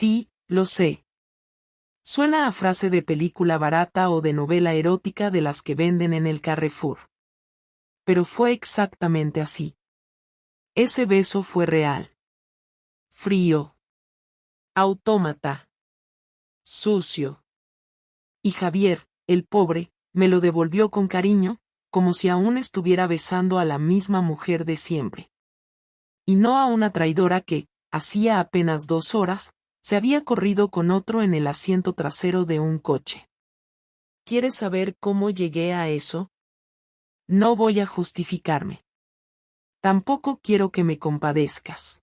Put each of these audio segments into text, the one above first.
Sí, lo sé. Suena a frase de película barata o de novela erótica de las que venden en el Carrefour. Pero fue exactamente así. Ese beso fue real. Frío. Autómata. Sucio. Y Javier, el pobre, me lo devolvió con cariño, como si aún estuviera besando a la misma mujer de siempre. Y no a una traidora que, hacía apenas 2 horas, se había corrido con otro en el asiento trasero de un coche. ¿Quieres saber cómo llegué a eso? No voy a justificarme. Tampoco quiero que me compadezcas.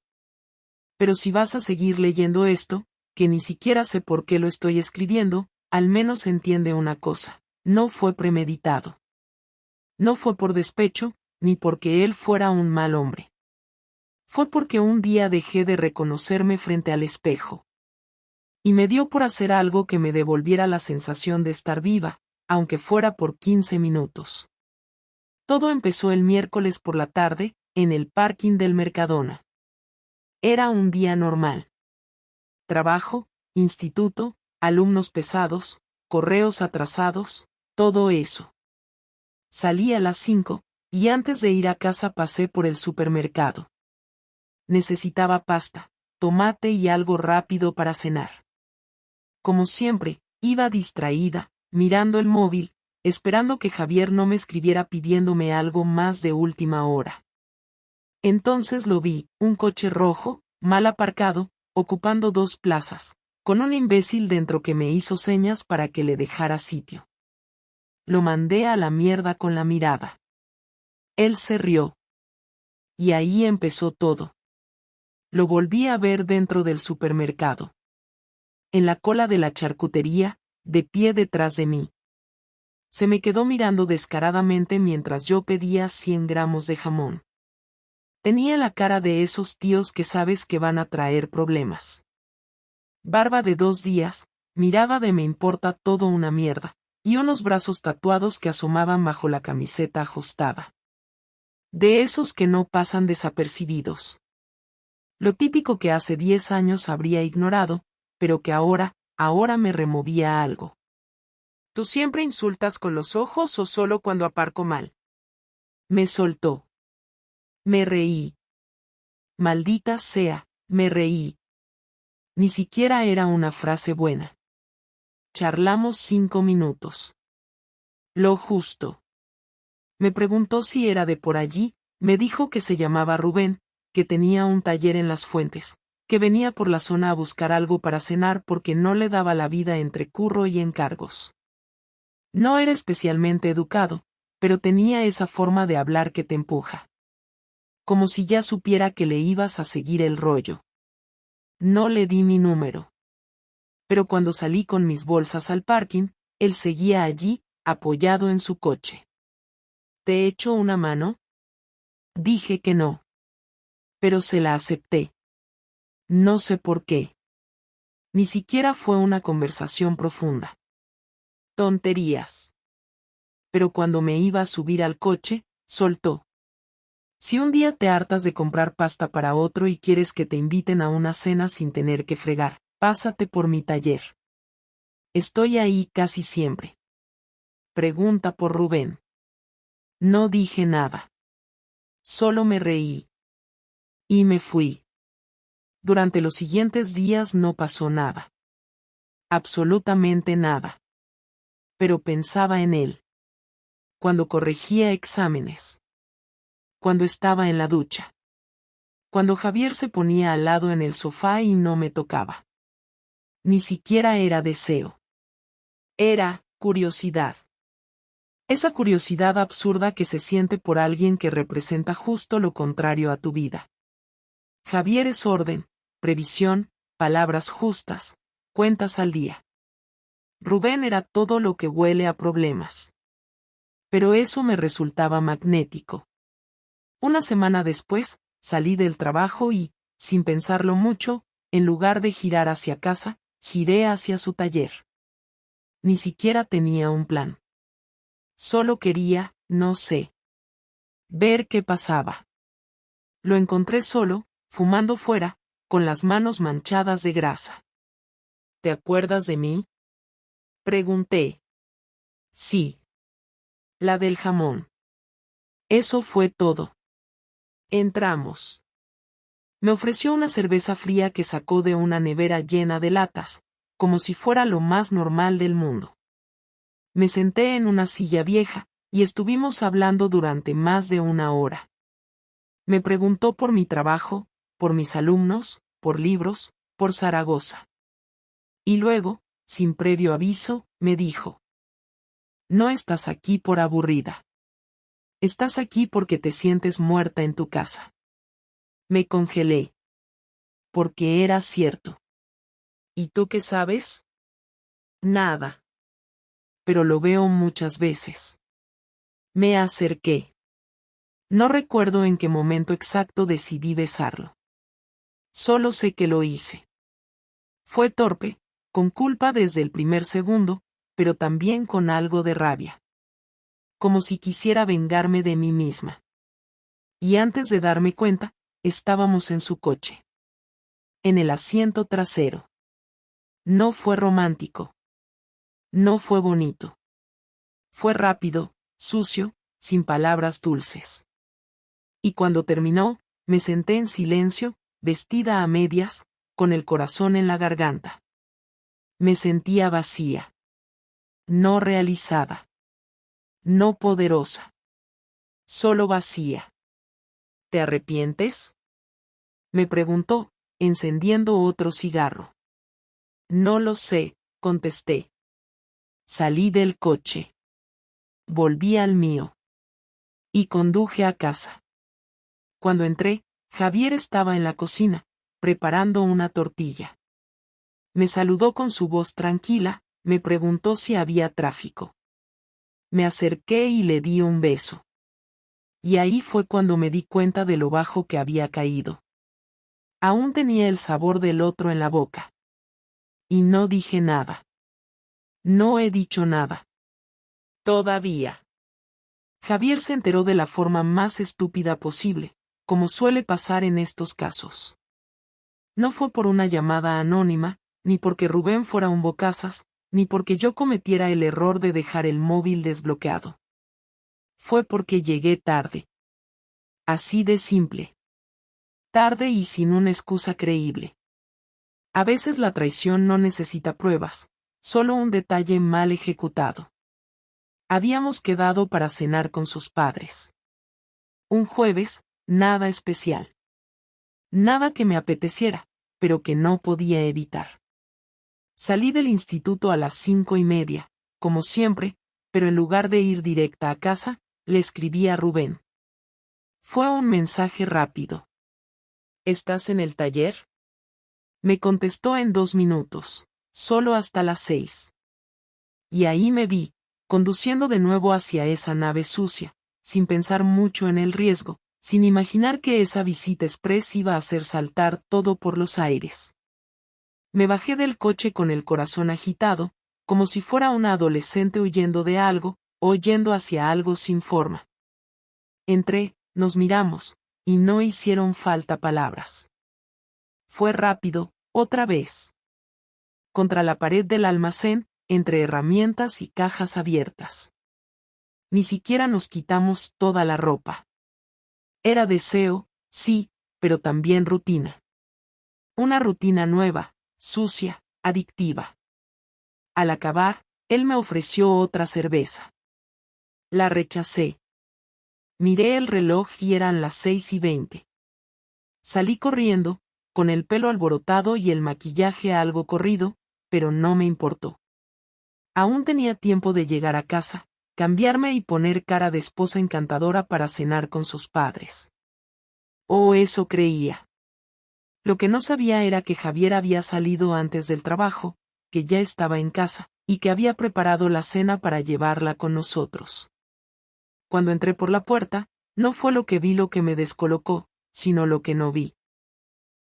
Pero si vas a seguir leyendo esto, que ni siquiera sé por qué lo estoy escribiendo, al menos entiende una cosa: no fue premeditado. No fue por despecho, ni porque él fuera un mal hombre. Fue porque un día dejé de reconocerme frente al espejo. Y me dio por hacer algo que me devolviera la sensación de estar viva, aunque fuera por 15 minutos. Todo empezó el miércoles por la tarde, en el parking del Mercadona. Era un día normal. Trabajo, instituto, alumnos pesados, correos atrasados, todo eso. Salí a las 5, y antes de ir a casa pasé por el supermercado. Necesitaba pasta, tomate y algo rápido para cenar. Como siempre, iba distraída, mirando el móvil, esperando que Javier no me escribiera pidiéndome algo más de última hora. Entonces lo vi, un coche rojo, mal aparcado, ocupando 2 plazas, con un imbécil dentro que me hizo señas para que le dejara sitio. Lo mandé a la mierda con la mirada. Él se rió. Y ahí empezó todo. Lo volví a ver dentro del supermercado. En la cola de la charcutería, de pie detrás de mí. Se me quedó mirando descaradamente mientras yo pedía 100 gramos de jamón. Tenía la cara de esos tíos que sabes que van a traer problemas. Barba de 2 días, mirada de me importa todo una mierda, y unos brazos tatuados que asomaban bajo la camiseta ajustada. De esos que no pasan desapercibidos. Lo típico que hace 10 años habría ignorado, pero que ahora me removía algo. ¿Tú siempre insultas con los ojos o solo cuando aparco mal? Me soltó. Me reí. Maldita sea, me reí. Ni siquiera era una frase buena. Charlamos 5 minutos. Lo justo. Me preguntó si era de por allí, me dijo que se llamaba Rubén, que tenía un taller en Las Fuentes, que venía por la zona a buscar algo para cenar porque no le daba la vida entre curro y encargos. No era especialmente educado, pero tenía esa forma de hablar que te empuja. Como si ya supiera que le ibas a seguir el rollo. No le di mi número. Pero cuando salí con mis bolsas al parking, él seguía allí, apoyado en su coche. ¿Te echo una mano? Dije que no. Pero se la acepté. No sé por qué. Ni siquiera fue una conversación profunda. Tonterías. Pero cuando me iba a subir al coche, soltó. Si un día te hartas de comprar pasta para otro y quieres que te inviten a una cena sin tener que fregar, pásate por mi taller. Estoy ahí casi siempre. Pregunta por Rubén. No dije nada. Solo me reí. Y me fui. Durante los siguientes días no pasó nada. Absolutamente nada. Pero pensaba en él. Cuando corregía exámenes. Cuando estaba en la ducha. Cuando Javier se ponía al lado en el sofá y no me tocaba. Ni siquiera era deseo. Era curiosidad. Esa curiosidad absurda que se siente por alguien que representa justo lo contrario a tu vida. Javier es orden, previsión, palabras justas, cuentas al día. Rubén era todo lo que huele a problemas. Pero eso me resultaba magnético. Una semana después, salí del trabajo y, sin pensarlo mucho, en lugar de girar hacia casa, giré hacia su taller. Ni siquiera tenía un plan. Solo quería, no sé, ver qué pasaba. Lo encontré solo, fumando fuera, con las manos manchadas de grasa. ¿te acuerdas de mí? Pregunté. Sí. La del jamón. Eso fue todo. Entramos. Me ofreció una cerveza fría que sacó de una nevera llena de latas, como si fuera lo más normal del mundo. Me senté en una silla vieja, y estuvimos hablando durante más de una hora. Me preguntó por mi trabajo, por mis alumnos, por libros, por Zaragoza. Y luego, sin previo aviso, me dijo: no estás aquí por aburrida. Estás aquí porque te sientes muerta en tu casa. Me congelé. Porque era cierto. ¿Y tú qué sabes? Nada. Pero lo veo muchas veces. Me acerqué. No recuerdo en qué momento exacto decidí besarlo. Solo sé que lo hice. Fue torpe, con culpa desde el primer segundo, pero también con algo de rabia. Como si quisiera vengarme de mí misma. Y antes de darme cuenta, estábamos en su coche. En el asiento trasero. No fue romántico. No fue bonito. Fue rápido, sucio, sin palabras dulces. Y cuando terminó, me senté en silencio, vestida a medias, con el corazón en la garganta. Me sentía vacía. No realizada. No poderosa. Solo vacía. ¿Te arrepientes? Me preguntó, encendiendo otro cigarro. No lo sé, contesté. Salí del coche. Volví al mío. Y conduje a casa. Cuando entré, Javier estaba en la cocina, preparando una tortilla. Me saludó con su voz tranquila, me preguntó si había tráfico. Me acerqué y le di un beso. Y ahí fue cuando me di cuenta de lo bajo que había caído. Aún tenía el sabor del otro en la boca. Y no dije nada. No he dicho nada. Todavía. Javier se enteró de la forma más estúpida posible, como suele pasar en estos casos. No fue por una llamada anónima, ni porque Rubén fuera un bocazas, ni porque yo cometiera el error de dejar el móvil desbloqueado. Fue porque llegué tarde. Así de simple. Tarde y sin una excusa creíble. A veces la traición no necesita pruebas, solo un detalle mal ejecutado. Habíamos quedado para cenar con sus padres. Un jueves, nada especial. Nada que me apeteciera, pero que no podía evitar. Salí del instituto a las 5:30, como siempre, pero en lugar de ir directa a casa, le escribí a Rubén. Fue un mensaje rápido. ¿Estás en el taller? Me contestó en 2 minutos, solo hasta las 6. Y ahí me vi, conduciendo de nuevo hacia esa nave sucia, sin pensar mucho en el riesgo, sin imaginar que esa visita express iba a hacer saltar todo por los aires. Me bajé del coche con el corazón agitado, como si fuera una adolescente huyendo de algo, o yendo hacia algo sin forma. Entré, nos miramos, y no hicieron falta palabras. Fue rápido, otra vez. Contra la pared del almacén, entre herramientas y cajas abiertas. Ni siquiera nos quitamos toda la ropa. Era deseo, sí, pero también rutina. Una rutina nueva, sucia, adictiva. Al acabar, él me ofreció otra cerveza. La rechacé. Miré el reloj y eran las 6:20. Salí corriendo, con el pelo alborotado y el maquillaje algo corrido, pero no me importó. Aún tenía tiempo de llegar a casa, cambiarme y poner cara de esposa encantadora para cenar con sus padres. Oh, eso creía. Lo que no sabía era que Javier había salido antes del trabajo, que ya estaba en casa, y que había preparado la cena para llevarla con nosotros. Cuando entré por la puerta, no fue lo que vi lo que me descolocó, sino lo que no vi.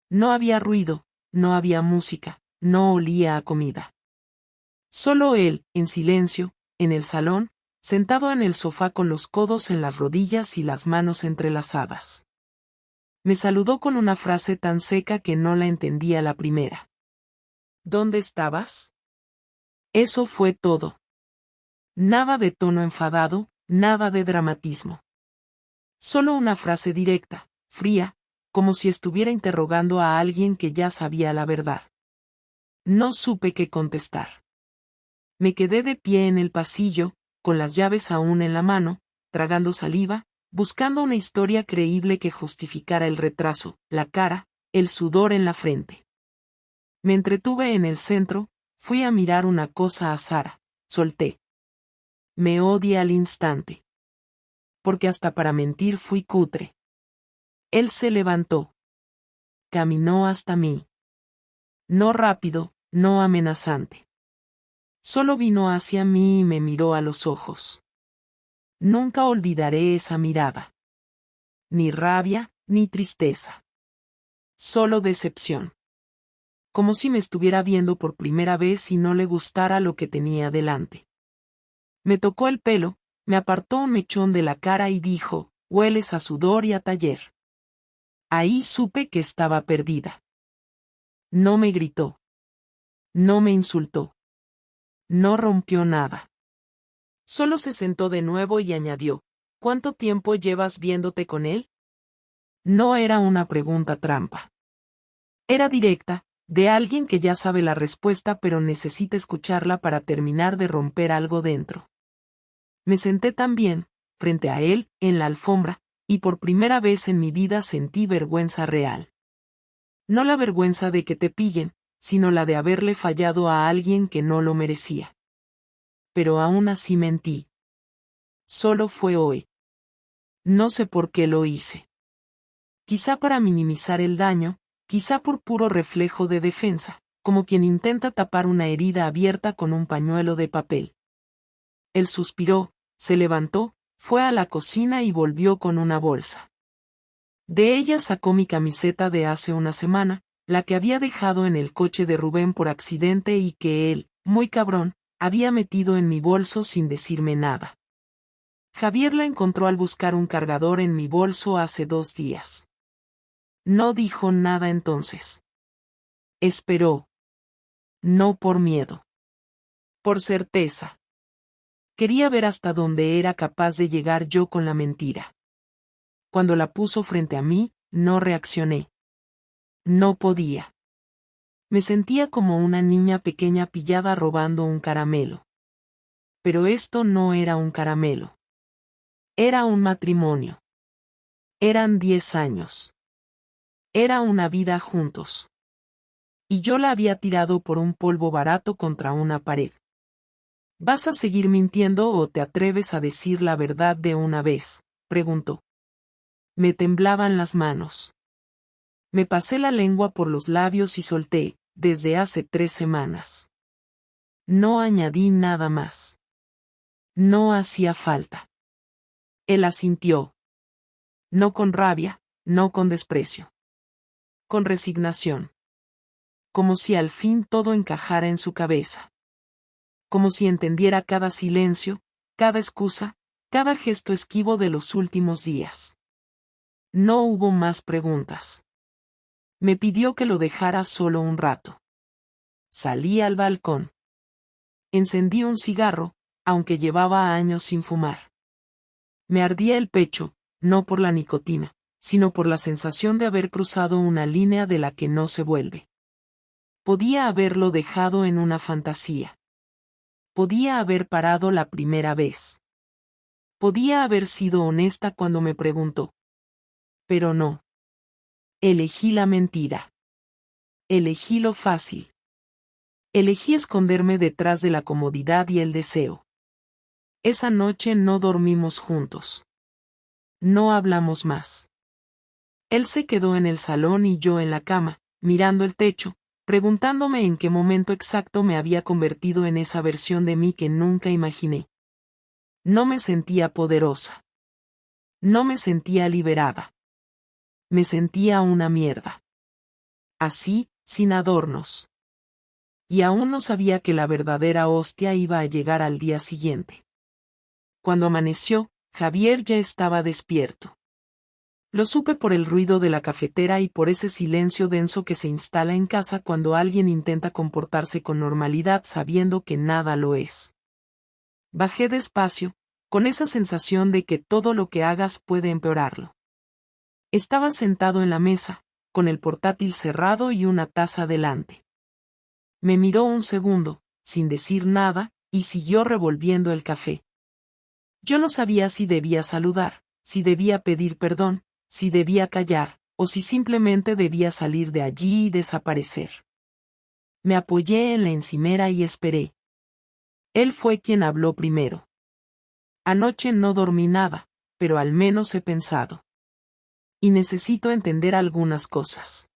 No había ruido, no había música, no olía a comida. Solo él, en silencio, en el salón, sentado en el sofá con los codos en las rodillas y las manos entrelazadas. Me saludó con una frase tan seca que no la entendía la primera. ¿Dónde estabas? Eso fue todo. Nada de tono enfadado, nada de dramatismo. Solo una frase directa, fría, como si estuviera interrogando a alguien que ya sabía la verdad. No supe qué contestar. Me quedé de pie en el pasillo, con las llaves aún en la mano, tragando saliva, buscando una historia creíble que justificara el retraso, la cara, el sudor en la frente. Me entretuve en el centro, fui a mirar una cosa a Sara, solté. Me odié al instante. Porque hasta para mentir fui cutre. Él se levantó. Caminó hasta mí. No rápido, no amenazante. Solo vino hacia mí y me miró a los ojos. Nunca olvidaré esa mirada. Ni rabia, ni tristeza. Solo decepción. Como si me estuviera viendo por primera vez y no le gustara lo que tenía delante. Me tocó el pelo, me apartó un mechón de la cara y dijo, «Hueles a sudor y a taller». Ahí supe que estaba perdida. No me gritó. No me insultó. No rompió nada. Solo se sentó de nuevo y añadió, «¿Cuánto tiempo llevas viéndote con él?» No era una pregunta trampa. Era directa, de alguien que ya sabe la respuesta pero necesita escucharla para terminar de romper algo dentro. Me senté también, frente a él, en la alfombra, y por primera vez en mi vida sentí vergüenza real. No la vergüenza de que te pillen, sino la de haberle fallado a alguien que no lo merecía. Pero aún así mentí. Solo fue hoy. No sé por qué lo hice. Quizá para minimizar el daño, quizá por puro reflejo de defensa, como quien intenta tapar una herida abierta con un pañuelo de papel. Él suspiró, se levantó, fue a la cocina y volvió con una bolsa. De ella sacó mi camiseta de hace una semana, la que había dejado en el coche de Rubén por accidente y que él, muy cabrón, había metido en mi bolso sin decirme nada. Javier la encontró al buscar un cargador en mi bolso hace 2 días. No dijo nada entonces. Esperó. No por miedo. Por certeza. Quería ver hasta dónde era capaz de llegar yo con la mentira. Cuando la puso frente a mí, no reaccioné. No podía. Me sentía como una niña pequeña pillada robando un caramelo. Pero esto no era un caramelo. Era un matrimonio. Eran 10 años. Era una vida juntos. Y yo la había tirado por un polvo barato contra una pared. ¿Vas a seguir mintiendo o te atreves a decir la verdad de una vez?, preguntó. Me temblaban las manos. Me pasé la lengua por los labios y solté, desde hace 3 semanas. No añadí nada más. No hacía falta. Él asintió. No con rabia, no con desprecio. Con resignación. Como si al fin todo encajara en su cabeza. Como si entendiera cada silencio, cada excusa, cada gesto esquivo de los últimos días. No hubo más preguntas. Me pidió que lo dejara solo un rato. Salí al balcón. Encendí un cigarro, aunque llevaba años sin fumar. Me ardía el pecho, no por la nicotina, sino por la sensación de haber cruzado una línea de la que no se vuelve. Podía haberlo dejado en una fantasía. Podía haber parado la primera vez. Podía haber sido honesta cuando me preguntó. Pero no. Elegí la mentira. Elegí lo fácil. Elegí esconderme detrás de la comodidad y el deseo. Esa noche no dormimos juntos. No hablamos más. Él se quedó en el salón y yo en la cama, mirando el techo, preguntándome en qué momento exacto me había convertido en esa versión de mí que nunca imaginé. No me sentía poderosa. No me sentía liberada. Me sentía una mierda. Así, sin adornos. Y aún no sabía que la verdadera hostia iba a llegar al día siguiente. Cuando amaneció, Javier ya estaba despierto. Lo supe por el ruido de la cafetera y por ese silencio denso que se instala en casa cuando alguien intenta comportarse con normalidad sabiendo que nada lo es. Bajé despacio, con esa sensación de que todo lo que hagas puede empeorarlo. Estaba sentado en la mesa, con el portátil cerrado y una taza delante. Me miró un segundo, sin decir nada, y siguió revolviendo el café. Yo no sabía si debía saludar, si debía pedir perdón, si debía callar, o si simplemente debía salir de allí y desaparecer. Me apoyé en la encimera y esperé. Él fue quien habló primero. Anoche no dormí nada, pero al menos he pensado. Y necesito entender algunas cosas.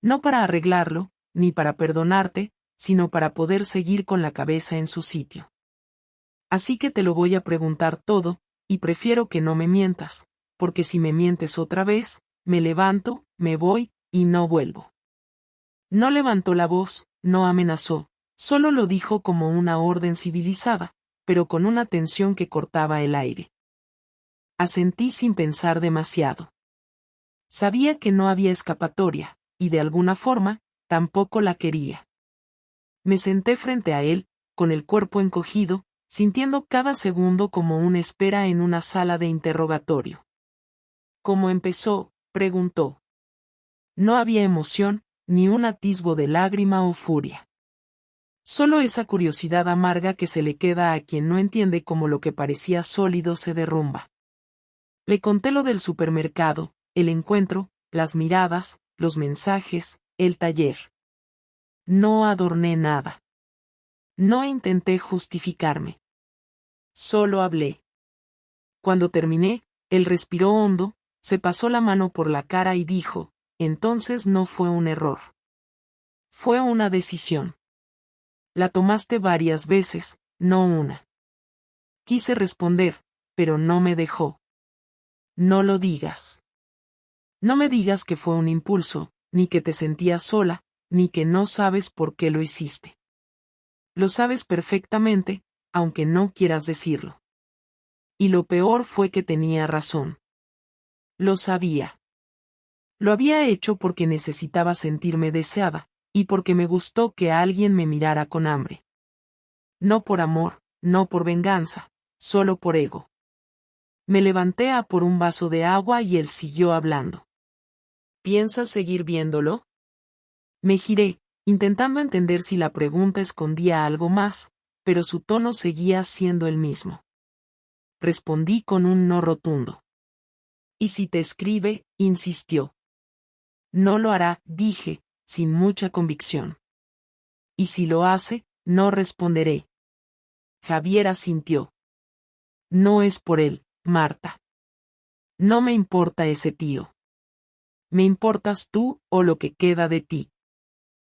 No para arreglarlo, ni para perdonarte, sino para poder seguir con la cabeza en su sitio. Así que te lo voy a preguntar todo, y prefiero que no me mientas, porque si me mientes otra vez, me levanto, me voy, y no vuelvo. No levantó la voz, no amenazó, solo lo dijo como una orden civilizada, pero con una tensión que cortaba el aire. Asentí sin pensar demasiado. Sabía que no había escapatoria, y de alguna forma, tampoco la quería. Me senté frente a él, con el cuerpo encogido, sintiendo cada segundo como una espera en una sala de interrogatorio. ¿Cómo empezó?, preguntó. No había emoción, ni un atisbo de lágrima o furia. Solo esa curiosidad amarga que se le queda a quien no entiende cómo lo que parecía sólido se derrumba. Le conté lo del supermercado, el encuentro, las miradas, los mensajes, el taller. No adorné nada. No intenté justificarme. Solo hablé. Cuando terminé, él respiró hondo, se pasó la mano por la cara y dijo, entonces no fue un error. Fue una decisión. La tomaste varias veces, no una. Quise responder, pero no me dejó. No lo digas. No me digas que fue un impulso, ni que te sentías sola, ni que no sabes por qué lo hiciste. Lo sabes perfectamente, aunque no quieras decirlo. Y lo peor fue que tenía razón. Lo sabía. Lo había hecho porque necesitaba sentirme deseada, y porque me gustó que alguien me mirara con hambre. No por amor, no por venganza, solo por ego. Me levanté a por un vaso de agua y él siguió hablando. ¿Piensas seguir viéndolo? Me giré, intentando entender si la pregunta escondía algo más, pero su tono seguía siendo el mismo. Respondí con un no rotundo. ¿Y si te escribe?, insistió. No lo hará, dije, sin mucha convicción. Y si lo hace, no responderé. Javier asintió. No es por él, Marta. No me importa ese tío. Me importas tú, o lo que queda de ti.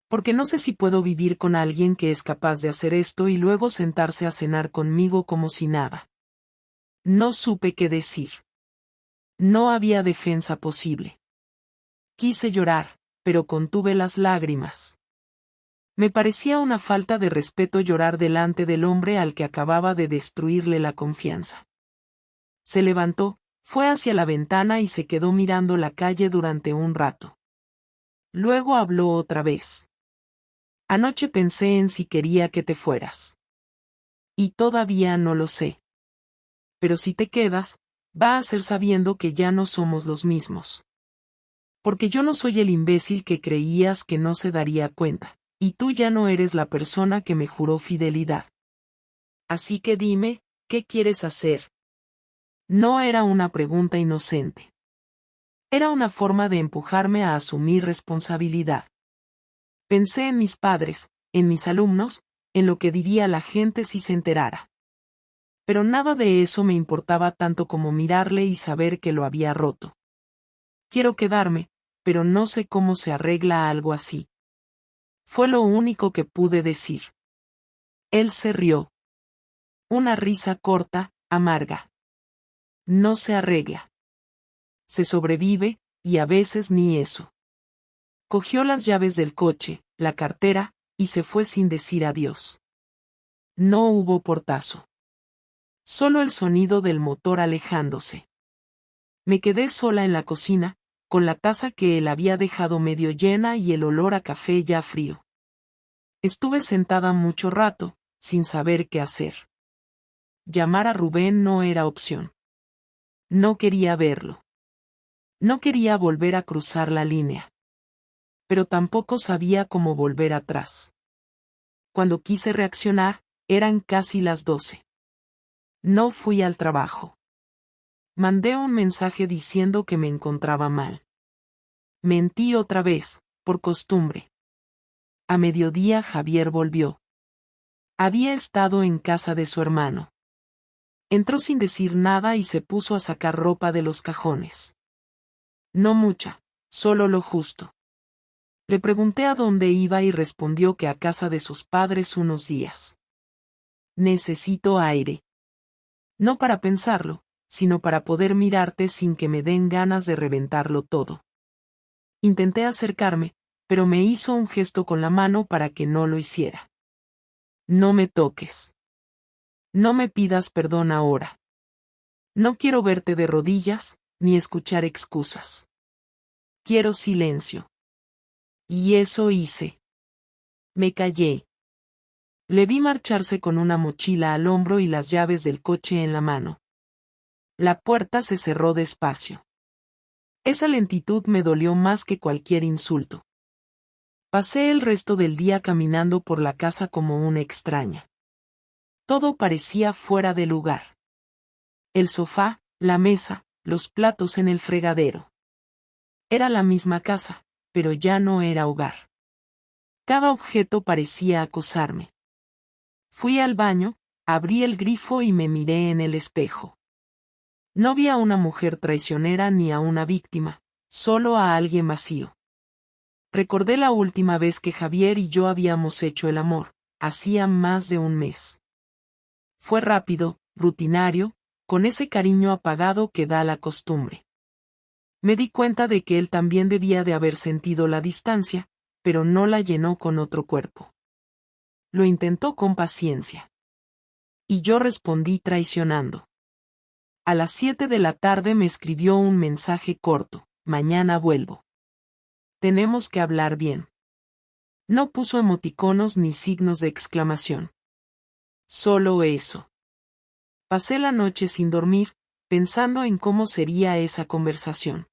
Porque no sé si puedo vivir con alguien que es capaz de hacer esto y luego sentarse a cenar conmigo como si nada. No supe qué decir. No había defensa posible. Quise llorar, pero contuve las lágrimas. Me parecía una falta de respeto llorar delante del hombre al que acababa de destruirle la confianza. Se levantó, fue hacia la ventana y se quedó mirando la calle durante un rato. Luego habló otra vez. Anoche pensé en si quería que te fueras. Y todavía no lo sé. Pero si te quedas, va a ser sabiendo que ya no somos los mismos. Porque yo no soy el imbécil que creías que no se daría cuenta, y tú ya no eres la persona que me juró fidelidad. Así que dime, ¿qué quieres hacer? No era una pregunta inocente. Era una forma de empujarme a asumir responsabilidad. Pensé en mis padres, en mis alumnos, en lo que diría la gente si se enterara. Pero nada de eso me importaba tanto como mirarle y saber que lo había roto. Quiero quedarme, pero no sé cómo se arregla algo así. Fue lo único que pude decir. Él se rió. Una risa corta, amarga. No se arregla. Se sobrevive, y a veces ni eso. Cogió las llaves del coche, la cartera, y se fue sin decir adiós. No hubo portazo. Solo el sonido del motor alejándose. Me quedé sola en la cocina, con la taza que él había dejado medio llena y el olor a café ya frío. Estuve sentada mucho rato, sin saber qué hacer. Llamar a Rubén no era opción. No quería verlo. No quería volver a cruzar la línea. Pero tampoco sabía cómo volver atrás. Cuando quise reaccionar, eran casi las 12. No fui al trabajo. Mandé un mensaje diciendo que me encontraba mal. Mentí otra vez, por costumbre. A mediodía Javier volvió. Había estado en casa de su hermano. Entró sin decir nada y se puso a sacar ropa de los cajones. No mucha, solo lo justo. Le pregunté a dónde iba y respondió que a casa de sus padres unos días. Necesito aire. No para pensarlo, sino para poder mirarte sin que me den ganas de reventarlo todo. Intenté acercarme, pero me hizo un gesto con la mano para que no lo hiciera. No me toques. No me pidas perdón ahora. No quiero verte de rodillas, ni escuchar excusas. Quiero silencio. Y eso hice. Me callé. Le vi marcharse con una mochila al hombro y las llaves del coche en la mano. La puerta se cerró despacio. Esa lentitud me dolió más que cualquier insulto. Pasé el resto del día caminando por la casa como una extraña. Todo parecía fuera de lugar. El sofá, la mesa, los platos en el fregadero. Era la misma casa, pero ya no era hogar. Cada objeto parecía acosarme. Fui al baño, abrí el grifo y me miré en el espejo. No vi a una mujer traicionera ni a una víctima, solo a alguien vacío. Recordé la última vez que Javier y yo habíamos hecho el amor, hacía más de un mes. Fue rápido, rutinario, con ese cariño apagado que da la costumbre. Me di cuenta de que él también debía de haber sentido la distancia, pero no la llenó con otro cuerpo. Lo intentó con paciencia. Y yo respondí traicionando. A las 7 de la tarde me escribió un mensaje corto: mañana vuelvo. Tenemos que hablar bien. No puso emoticonos ni signos de exclamación. Solo eso. Pasé la noche sin dormir, pensando en cómo sería esa conversación.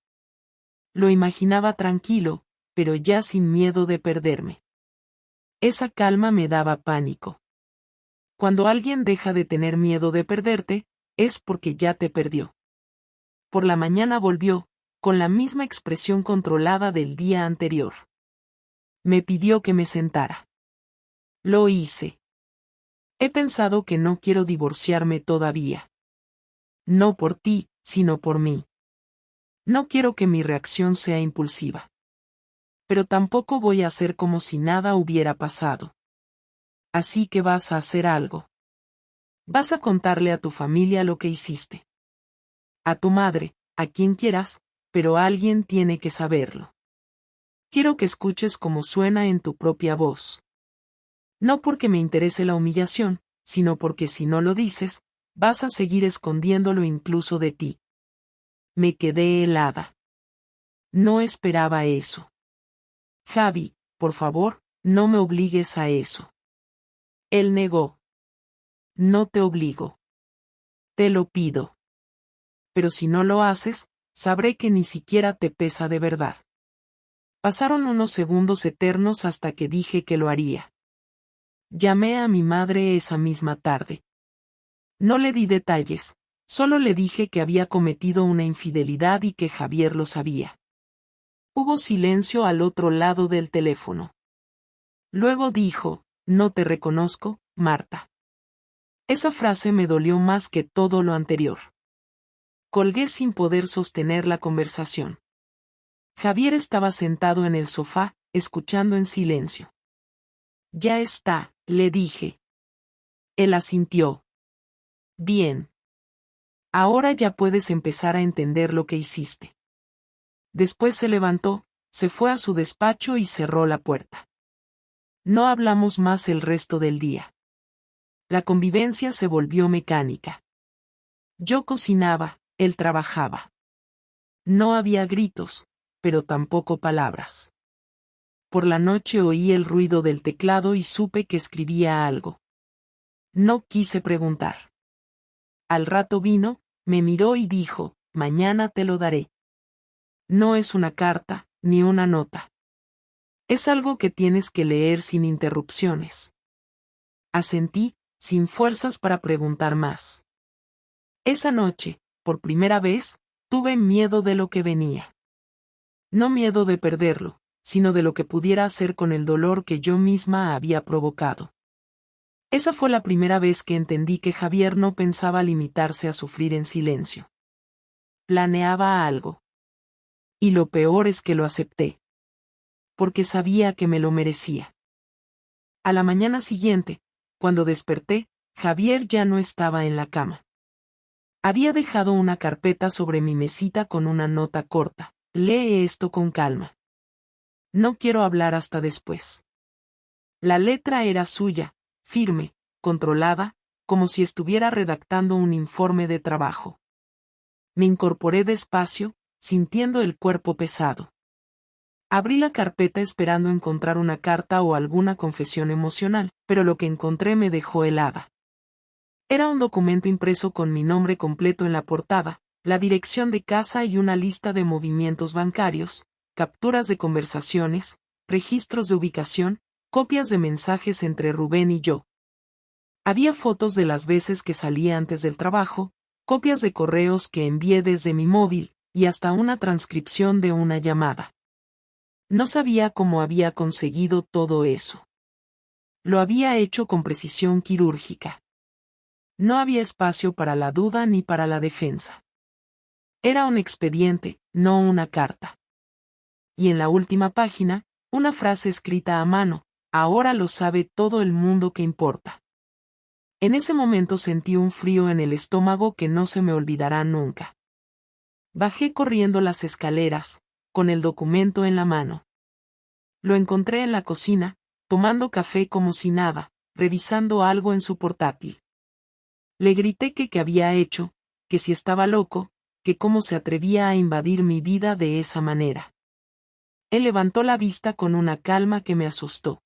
Lo imaginaba tranquilo, pero ya sin miedo de perderme. Esa calma me daba pánico. Cuando alguien deja de tener miedo de perderte, es porque ya te perdió. Por la mañana volvió, con la misma expresión controlada del día anterior. Me pidió que me sentara. Lo hice. He pensado que no quiero divorciarme todavía. No por ti, sino por mí. No quiero que mi reacción sea impulsiva. Pero tampoco voy a hacer como si nada hubiera pasado. Así que vas a hacer algo. Vas a contarle a tu familia lo que hiciste. A tu madre, a quien quieras, pero alguien tiene que saberlo. Quiero que escuches cómo suena en tu propia voz. No porque me interese la humillación, sino porque si no lo dices, vas a seguir escondiéndolo incluso de ti. Me quedé helada. No esperaba eso. Javi, por favor, no me obligues a eso. Él negó. No te obligo. Te lo pido. Pero si no lo haces, sabré que ni siquiera te pesa de verdad. Pasaron unos segundos eternos hasta que dije que lo haría. Llamé a mi madre esa misma tarde. No le di detalles, solo le dije que había cometido una infidelidad y que Javier lo sabía. Hubo silencio al otro lado del teléfono. Luego dijo: no te reconozco, Marta. Esa frase me dolió más que todo lo anterior. Colgué sin poder sostener la conversación. Javier estaba sentado en el sofá, escuchando en silencio. Ya está, le dije. Él asintió. Bien. Ahora ya puedes empezar a entender lo que hiciste. Después se levantó, se fue a su despacho y cerró la puerta. No hablamos más el resto del día. La convivencia se volvió mecánica. Yo cocinaba, él trabajaba. No había gritos, pero tampoco palabras. Por la noche oí el ruido del teclado y supe que escribía algo. No quise preguntar. Al rato vino, me miró y dijo, mañana te lo daré. No es una carta, ni una nota. Es algo que tienes que leer sin interrupciones. Asentí, sin fuerzas para preguntar más. Esa noche, por primera vez, tuve miedo de lo que venía. No miedo de perderlo, sino de lo que pudiera hacer con el dolor que yo misma había provocado. Esa fue la primera vez que entendí que Javier no pensaba limitarse a sufrir en silencio. Planeaba algo. Y lo peor es que lo acepté. Porque sabía que me lo merecía. A la mañana siguiente, cuando desperté, Javier ya no estaba en la cama. Había dejado una carpeta sobre mi mesita con una nota corta. Lee esto con calma. No quiero hablar hasta después. La letra era suya, firme, controlada, como si estuviera redactando un informe de trabajo. Me incorporé despacio, sintiendo el cuerpo pesado. Abrí la carpeta esperando encontrar una carta o alguna confesión emocional, pero lo que encontré me dejó helada. Era un documento impreso con mi nombre completo en la portada, la dirección de casa y una lista de movimientos bancarios, capturas de conversaciones, registros de ubicación, copias de mensajes entre Rubén y yo. Había fotos de las veces que salía antes del trabajo, copias de correos que envié desde mi móvil, y hasta una transcripción de una llamada. No sabía cómo había conseguido todo eso. Lo había hecho con precisión quirúrgica. No había espacio para la duda ni para la defensa. Era un expediente, no una carta. Y en la última página, una frase escrita a mano, ahora lo sabe todo el mundo que importa. En ese momento sentí un frío en el estómago que no se me olvidará nunca. Bajé corriendo las escaleras, con el documento en la mano. Lo encontré en la cocina, tomando café como si nada, revisando algo en su portátil. Le grité que había hecho, que si estaba loco, que cómo se atrevía a invadir mi vida de esa manera. Él levantó la vista con una calma que me asustó.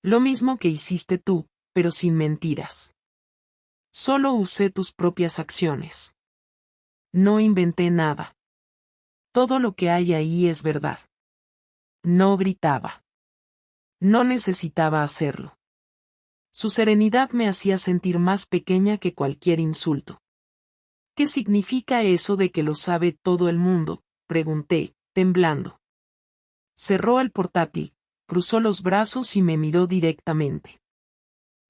Lo mismo que hiciste tú, pero sin mentiras. Solo usé tus propias acciones. No inventé nada. Todo lo que hay ahí es verdad. No gritaba. No necesitaba hacerlo. Su serenidad me hacía sentir más pequeña que cualquier insulto. ¿Qué significa eso de que lo sabe todo el mundo?, pregunté, temblando. Cerró el portátil, cruzó los brazos y me miró directamente.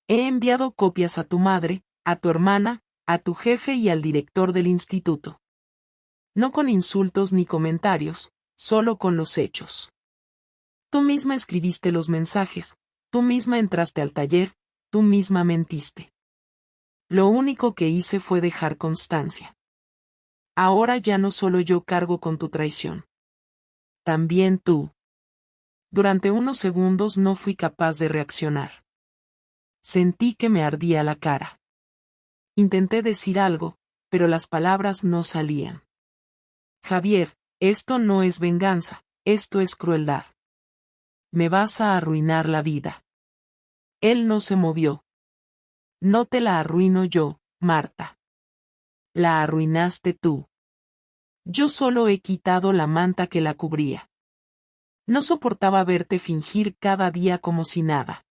He enviado copias a tu madre, a tu hermana, a tu jefe y al director del instituto. No con insultos ni comentarios, solo con los hechos. Tú misma escribiste los mensajes, tú misma entraste al taller, tú misma mentiste. Lo único que hice fue dejar constancia. Ahora ya no solo yo cargo con tu traición. También tú. Durante unos segundos no fui capaz de reaccionar. Sentí que me ardía la cara. Intenté decir algo, pero las palabras no salían. Javier, esto no es venganza, esto es crueldad. Me vas a arruinar la vida. Él no se movió. No te la arruino yo, Marta. La arruinaste tú. Yo solo he quitado la manta que la cubría. No soportaba verte fingir cada día como si nada.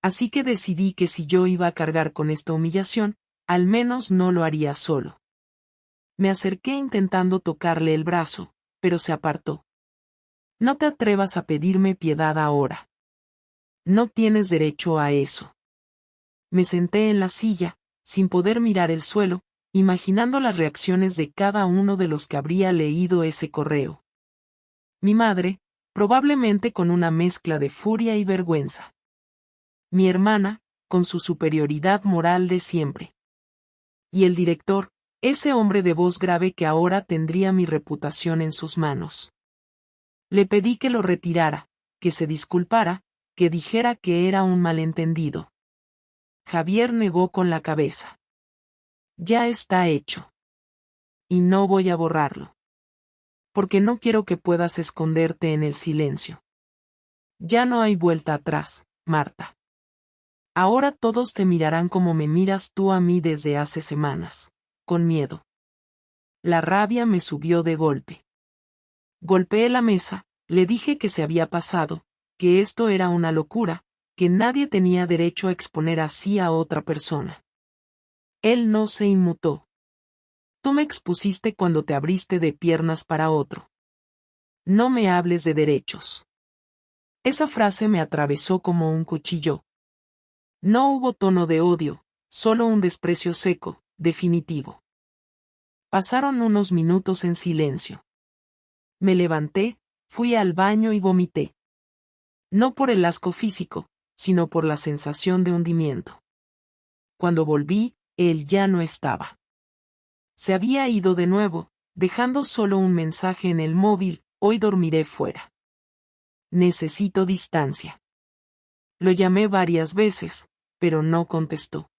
Así que decidí que si yo iba a cargar con esta humillación, al menos no lo haría solo. Me acerqué intentando tocarle el brazo, pero se apartó. No te atrevas a pedirme piedad ahora. No tienes derecho a eso. Me senté en la silla, sin poder mirar el suelo, imaginando las reacciones de cada uno de los que habría leído ese correo. Mi madre, probablemente con una mezcla de furia y vergüenza. Mi hermana, con su superioridad moral de siempre. Y el director, ese hombre de voz grave que ahora tendría mi reputación en sus manos. Le pedí que lo retirara, que se disculpara, que dijera que era un malentendido. Javier negó con la cabeza. Ya está hecho. Y no voy a borrarlo. Porque no quiero que puedas esconderte en el silencio. Ya no hay vuelta atrás, Marta. Ahora todos te mirarán como me miras tú a mí desde hace semanas, con miedo. La rabia me subió de golpe. Golpeé la mesa, le dije que se había pasado, que esto era una locura, que nadie tenía derecho a exponer así a otra persona. Él no se inmutó. Tú me expusiste cuando te abriste de piernas para otro. No me hables de derechos. Esa frase me atravesó como un cuchillo. No hubo tono de odio, solo un desprecio seco, definitivo. Pasaron unos minutos en silencio. Me levanté, fui al baño y vomité. No por el asco físico, sino por la sensación de hundimiento. Cuando volví, él ya no estaba. Se había ido de nuevo, dejando solo un mensaje en el móvil: hoy dormiré fuera. Necesito distancia. Lo llamé varias veces, pero no contestó.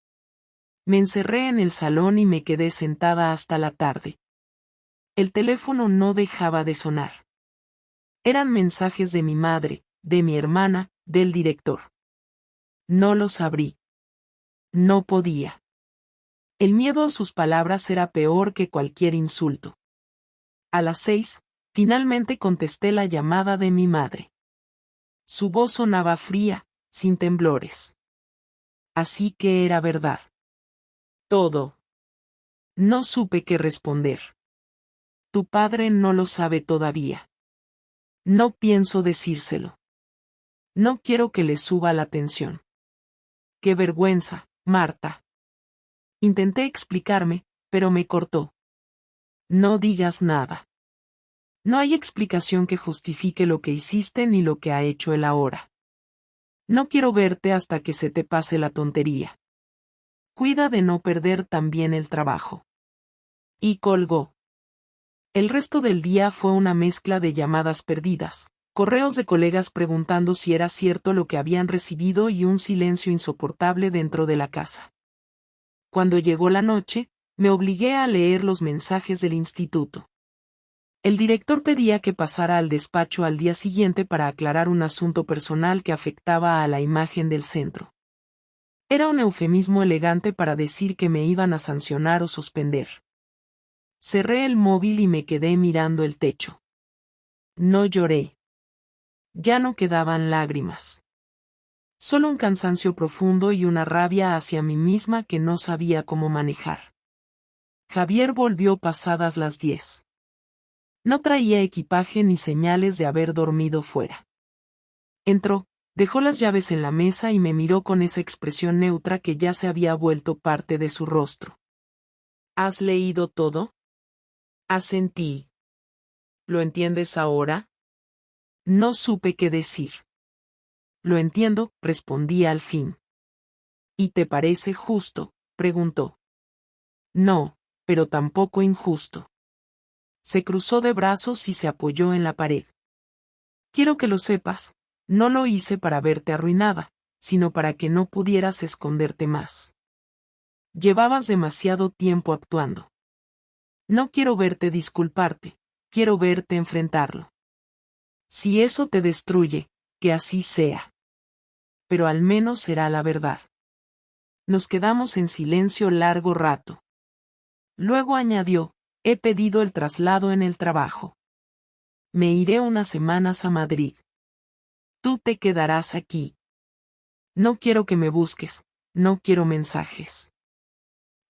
Me encerré en el salón y me quedé sentada hasta la tarde. El teléfono no dejaba de sonar. Eran mensajes de mi madre, de mi hermana, del director. No los abrí. No podía. El miedo a sus palabras era peor que cualquier insulto. A las 6, finalmente contesté la llamada de mi madre. Su voz sonaba fría, sin temblores. Así que era verdad. Todo. No supe qué responder. Tu padre no lo sabe todavía. No pienso decírselo. No quiero que le suba la tensión. Qué vergüenza, Marta. Intenté explicarme, pero me cortó. No digas nada. No hay explicación que justifique lo que hiciste ni lo que ha hecho él ahora. No quiero verte hasta que se te pase la tontería. Cuida de no perder también el trabajo. Y colgó. El resto del día fue una mezcla de llamadas perdidas, correos de colegas preguntando si era cierto lo que habían recibido y un silencio insoportable dentro de la casa. Cuando llegó la noche, me obligué a leer los mensajes del instituto. El director pedía que pasara al despacho al día siguiente para aclarar un asunto personal que afectaba a la imagen del centro. Era un eufemismo elegante para decir que me iban a sancionar o suspender. Cerré el móvil y me quedé mirando el techo. No lloré. Ya no quedaban lágrimas. Solo un cansancio profundo y una rabia hacia mí misma que no sabía cómo manejar. Javier volvió pasadas las 10. No traía equipaje ni señales de haber dormido fuera. Entró, dejó las llaves en la mesa y me miró con esa expresión neutra que ya se había vuelto parte de su rostro. ¿Has leído todo? Asentí. ¿Lo entiendes ahora? No supe qué decir. Lo entiendo, respondí al fin. ¿Y te parece justo?, preguntó. No, pero tampoco injusto. Se cruzó de brazos y se apoyó en la pared. Quiero que lo sepas, no lo hice para verte arruinada, sino para que no pudieras esconderte más. Llevabas demasiado tiempo actuando. No quiero verte disculparte, quiero verte enfrentarlo. Si eso te destruye, que así sea. Pero al menos será la verdad. Nos quedamos en silencio largo rato. Luego añadió: he pedido el traslado en el trabajo. Me iré unas semanas a Madrid. Tú te quedarás aquí. No quiero que me busques, no quiero mensajes.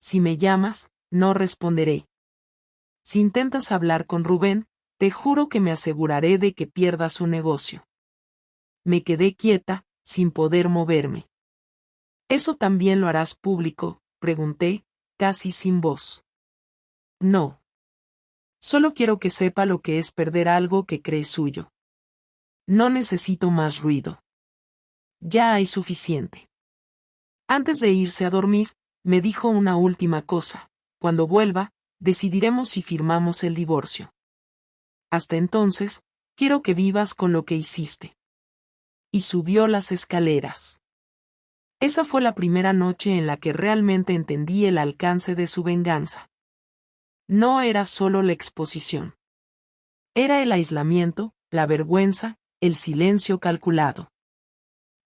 Si me llamas, no responderé. Si intentas hablar con Rubén, te juro que me aseguraré de que pierdas su negocio. Me quedé quieta, sin poder moverme. ¿Eso también lo harás público?, pregunté, casi sin voz. No. Solo quiero que sepa lo que es perder algo que cree suyo. No necesito más ruido. Ya hay suficiente. Antes de irse a dormir, me dijo una última cosa: cuando vuelva, decidiremos si firmamos el divorcio. Hasta entonces, quiero que vivas con lo que hiciste. Y subió las escaleras. Esa fue la primera noche en la que realmente entendí el alcance de su venganza. No era solo la exposición. Era el aislamiento, la vergüenza, el silencio calculado.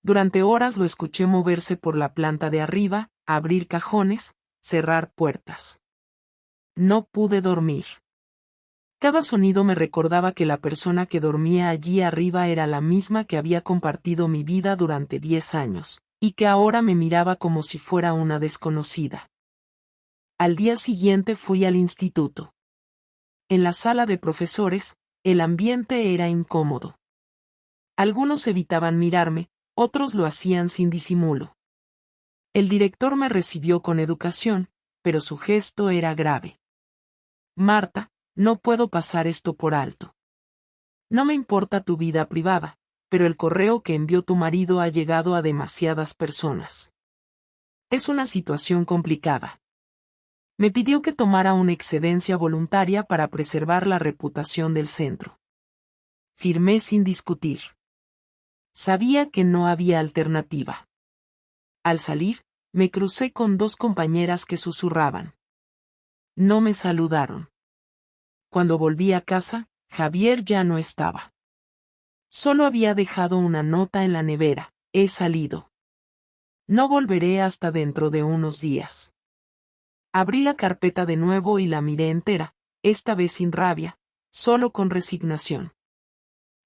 Durante horas lo escuché moverse por la planta de arriba, abrir cajones, cerrar puertas. No pude dormir. Cada sonido me recordaba que la persona que dormía allí arriba era la misma que había compartido mi vida durante 10 años, y que ahora me miraba como si fuera una desconocida. Al día siguiente fui al instituto. En la sala de profesores, el ambiente era incómodo. Algunos evitaban mirarme, otros lo hacían sin disimulo. El director me recibió con educación, pero su gesto era grave. Marta, no puedo pasar esto por alto. No me importa tu vida privada, pero el correo que envió tu marido ha llegado a demasiadas personas. Es una situación complicada. Me pidió que tomara una excedencia voluntaria para preservar la reputación del centro. Firmé sin discutir. Sabía que no había alternativa. Al salir, me crucé con 2 compañeras que susurraban. No me saludaron. Cuando volví a casa, Javier ya no estaba. Solo había dejado una nota en la nevera: he salido. No volveré hasta dentro de unos días. Abrí la carpeta de nuevo y la miré entera, esta vez sin rabia, solo con resignación.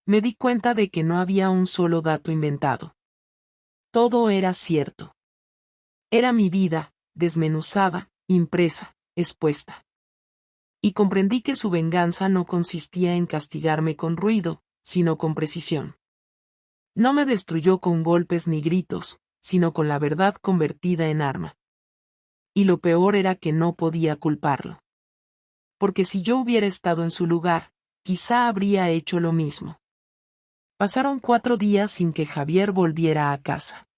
Me di cuenta de que no había un solo dato inventado. Todo era cierto. Era mi vida, desmenuzada, impresa, expuesta. Y comprendí que su venganza no consistía en castigarme con ruido, sino con precisión. No me destruyó con golpes ni gritos, sino con la verdad convertida en arma. Y lo peor era que no podía culparlo. Porque si yo hubiera estado en su lugar, quizá habría hecho lo mismo. Pasaron 4 días sin que Javier volviera a casa.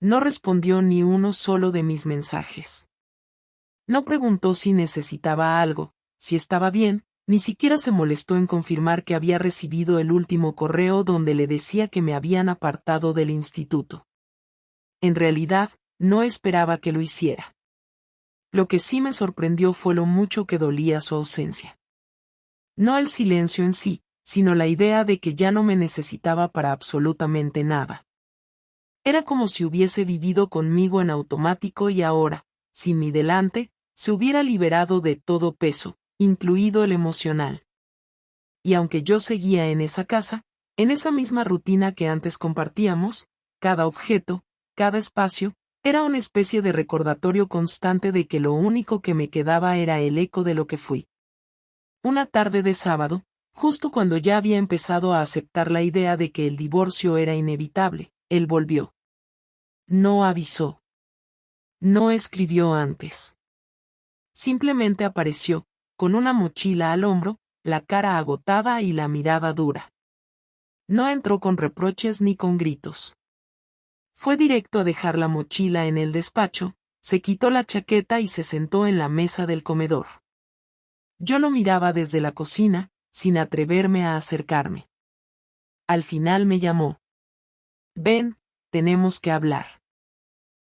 No respondió ni uno solo de mis mensajes. No preguntó si necesitaba algo, si estaba bien, ni siquiera se molestó en confirmar que había recibido el último correo donde le decía que me habían apartado del instituto. En realidad, no esperaba que lo hiciera. Lo que sí me sorprendió fue lo mucho que dolía su ausencia. No el silencio en sí, sino la idea de que ya no me necesitaba para absolutamente nada. Era como si hubiese vivido conmigo en automático y ahora, sin mí delante, se hubiera liberado de todo peso, incluido el emocional. Y aunque yo seguía en esa casa, en esa misma rutina que antes compartíamos, cada objeto, cada espacio, era una especie de recordatorio constante de que lo único que me quedaba era el eco de lo que fui. Una tarde de sábado, justo cuando ya había empezado a aceptar la idea de que el divorcio era inevitable, él volvió. No avisó. No escribió antes. Simplemente apareció, con una mochila al hombro, la cara agotada y la mirada dura. No entró con reproches ni con gritos. Fue directo a dejar la mochila en el despacho, se quitó la chaqueta y se sentó en la mesa del comedor. Yo lo miraba desde la cocina, sin atreverme a acercarme. Al final me llamó. Ven, tenemos que hablar.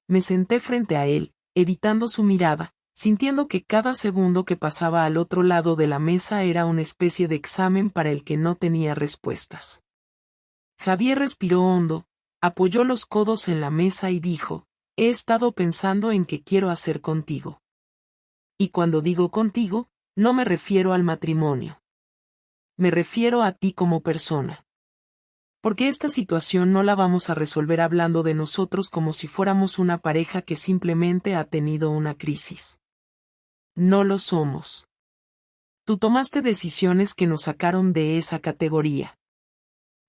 Me senté frente a él, evitando su mirada, sintiendo que cada segundo que pasaba al otro lado de la mesa era una especie de examen para el que no tenía respuestas. Javier respiró hondo, apoyó los codos en la mesa y dijo: he estado pensando en qué quiero hacer contigo. Y cuando digo contigo, no me refiero al matrimonio. Me refiero a ti como persona. Porque esta situación no la vamos a resolver hablando de nosotros como si fuéramos una pareja que simplemente ha tenido una crisis. No lo somos. Tú tomaste decisiones que nos sacaron de esa categoría.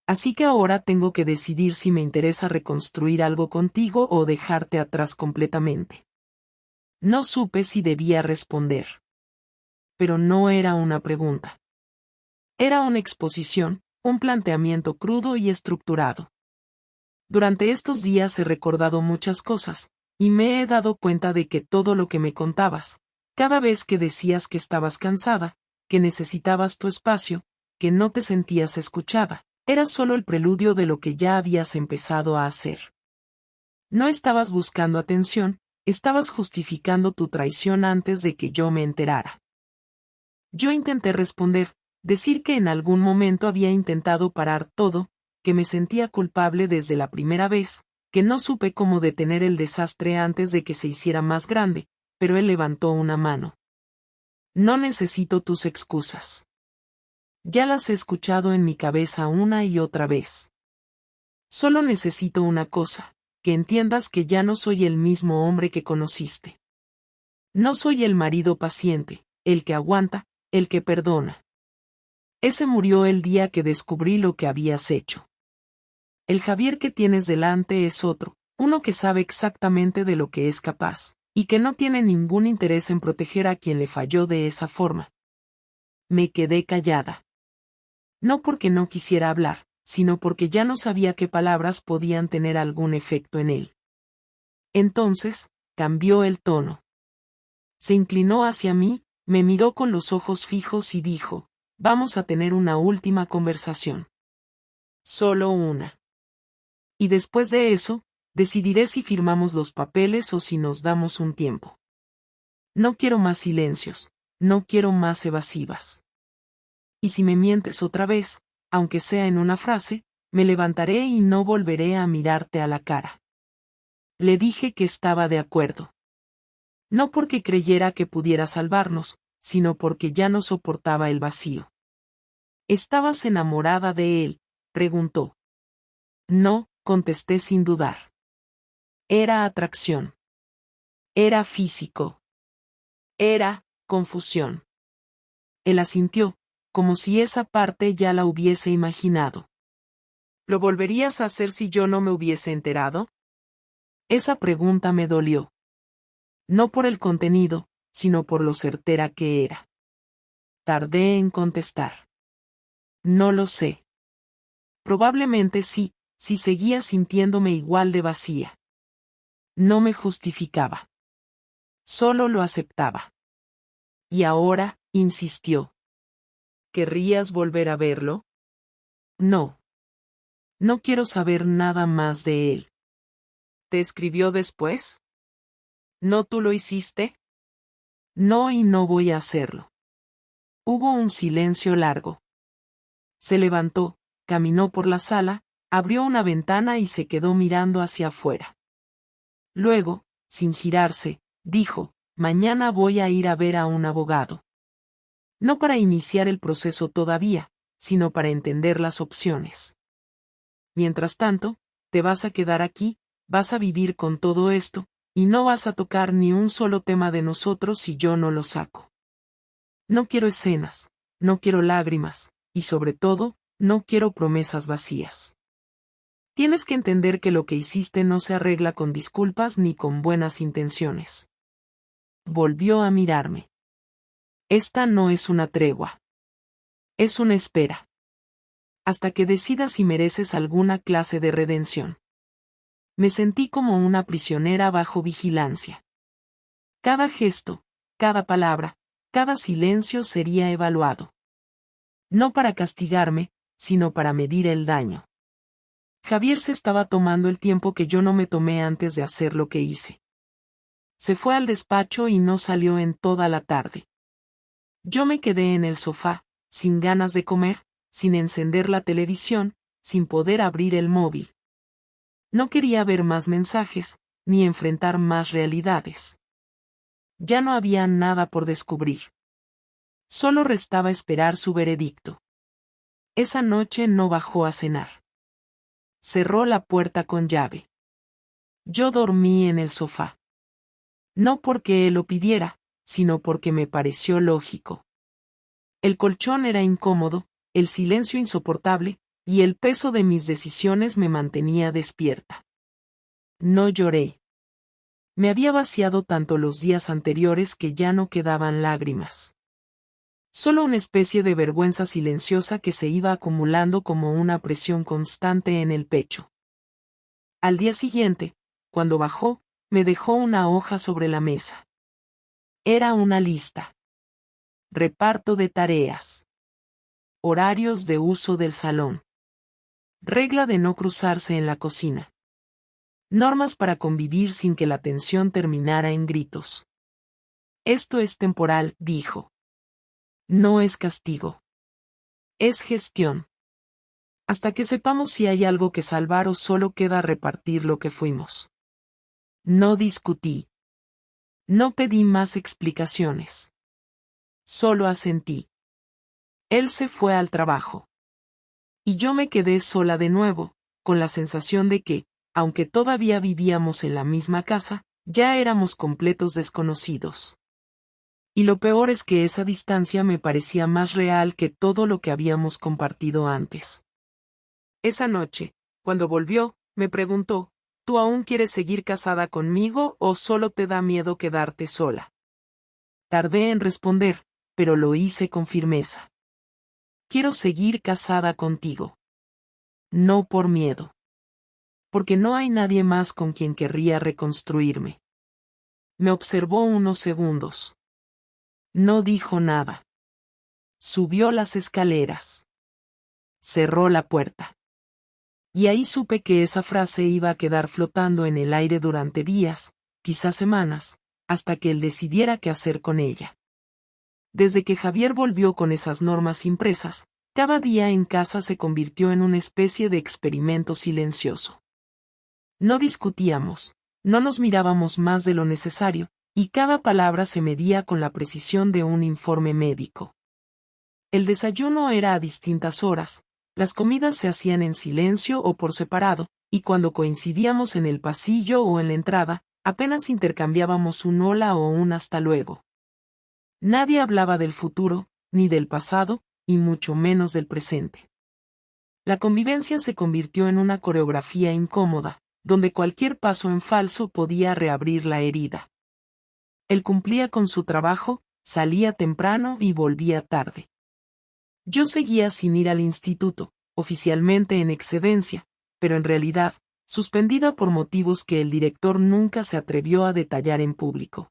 Así que ahora tengo que decidir si me interesa reconstruir algo contigo o dejarte atrás completamente. No supe si debía responder. Pero no era una pregunta. Era una exposición, un planteamiento crudo y estructurado. Durante estos días he recordado muchas cosas, y me he dado cuenta de que todo lo que me contabas, cada vez que decías que estabas cansada, que necesitabas tu espacio, que no te sentías escuchada, era solo el preludio de lo que ya habías empezado a hacer. No estabas buscando atención, estabas justificando tu traición antes de que yo me enterara. Yo intenté responder, Decir que en algún momento había intentado parar todo, que me sentía culpable desde la primera vez, que no supe cómo detener el desastre antes de que se hiciera más grande, pero él levantó una mano. No necesito tus excusas. Ya las he escuchado en mi cabeza una y otra vez. Solo necesito una cosa, que entiendas que ya no soy el mismo hombre que conociste. No soy el marido paciente, el que aguanta, el que perdona. Ese murió el día que descubrí lo que habías hecho. El Javier que tienes delante es otro, uno que sabe exactamente de lo que es capaz, y que no tiene ningún interés en proteger a quien le falló de esa forma. Me quedé callada. No porque no quisiera hablar, sino porque ya no sabía qué palabras podían tener algún efecto en él. Entonces, cambió el tono. Se inclinó hacia mí, me miró con los ojos fijos y dijo, vamos a tener una última conversación. Solo una. Y después de eso, decidiré si firmamos los papeles o si nos damos un tiempo. No quiero más silencios, no quiero más evasivas. Y si me mientes otra vez, aunque sea en una frase, me levantaré y no volveré a mirarte a la cara. Le dije que estaba de acuerdo. No porque creyera que pudiera salvarnos, sino porque ya no soportaba el vacío. ¿Estabas enamorada de él?, preguntó. No, contesté sin dudar. Era atracción. Era físico. Era confusión. Él asintió, como si esa parte ya la hubiese imaginado. ¿Lo volverías a hacer si yo no me hubiese enterado? Esa pregunta me dolió. No por el contenido, sino por lo certera que era. Tardé en contestar. No lo sé. Probablemente sí, si seguía sintiéndome igual de vacía. No me justificaba. Solo lo aceptaba. Y ahora, insistió. ¿Querrías volver a verlo? No. No quiero saber nada más de él. ¿Te escribió después? ¿No tú lo hiciste? No, y no voy a hacerlo. Hubo un silencio largo. Se levantó, caminó por la sala, abrió una ventana y se quedó mirando hacia afuera. Luego, sin girarse, dijo, mañana voy a ir a ver a un abogado. No para iniciar el proceso todavía, sino para entender las opciones. Mientras tanto, te vas a quedar aquí, vas a vivir con todo esto, y no vas a tocar ni un solo tema de nosotros si yo no lo saco. No quiero escenas, no quiero lágrimas, y sobre todo, no quiero promesas vacías. Tienes que entender que lo que hiciste no se arregla con disculpas ni con buenas intenciones. Volvió a mirarme. Esta no es una tregua. Es una espera. Hasta que decidas si mereces alguna clase de redención. Me sentí como una prisionera bajo vigilancia. Cada gesto, cada palabra, cada silencio sería evaluado. No para castigarme, sino para medir el daño. Javier se estaba tomando el tiempo que yo no me tomé antes de hacer lo que hice. Se fue al despacho y no salió en toda la tarde. Yo me quedé en el sofá, sin ganas de comer, sin encender la televisión, sin poder abrir el móvil. No quería ver más mensajes, ni enfrentar más realidades. Ya no había nada por descubrir. Solo restaba esperar su veredicto. Esa noche no bajó a cenar. Cerró la puerta con llave. Yo dormí en el sofá. No porque él lo pidiera, sino porque me pareció lógico. El colchón era incómodo, el silencio insoportable, y el peso de mis decisiones me mantenía despierta. No lloré. Me había vaciado tanto los días anteriores que ya no quedaban lágrimas. Solo una especie de vergüenza silenciosa que se iba acumulando como una presión constante en el pecho. Al día siguiente, cuando bajó, me dejó una hoja sobre la mesa. Era una lista. Reparto de tareas. Horarios de uso del salón. Regla de no cruzarse en la cocina. Normas para convivir sin que la tensión terminara en gritos. Esto es temporal, dijo. No es castigo. Es gestión. Hasta que sepamos si hay algo que salvar o solo queda repartir lo que fuimos. No discutí. No pedí más explicaciones. Solo asentí. Él se fue al trabajo. Y yo me quedé sola de nuevo, con la sensación de que, aunque todavía vivíamos en la misma casa, ya éramos completos desconocidos. Y lo peor es que esa distancia me parecía más real que todo lo que habíamos compartido antes. Esa noche, cuando volvió, me preguntó, ¿tú aún quieres seguir casada conmigo o solo te da miedo quedarte sola? Tardé en responder, pero lo hice con firmeza. Quiero seguir casada contigo. No por miedo. Porque no hay nadie más con quien querría reconstruirme. Me observó unos segundos. No dijo nada. Subió las escaleras. Cerró la puerta. Y ahí supe que esa frase iba a quedar flotando en el aire durante días, quizás semanas, hasta que él decidiera qué hacer con ella. Desde que Javier volvió con esas normas impresas, cada día en casa se convirtió en una especie de experimento silencioso. No discutíamos, no nos mirábamos más de lo necesario, y cada palabra se medía con la precisión de un informe médico. El desayuno era a distintas horas, las comidas se hacían en silencio o por separado, y cuando coincidíamos en el pasillo o en la entrada, apenas intercambiábamos un hola o un hasta luego. Nadie hablaba del futuro, ni del pasado, y mucho menos del presente. La convivencia se convirtió en una coreografía incómoda, donde cualquier paso en falso podía reabrir la herida. Él cumplía con su trabajo, salía temprano y volvía tarde. Yo seguía sin ir al instituto, oficialmente en excedencia, pero en realidad, suspendida por motivos que el director nunca se atrevió a detallar en público.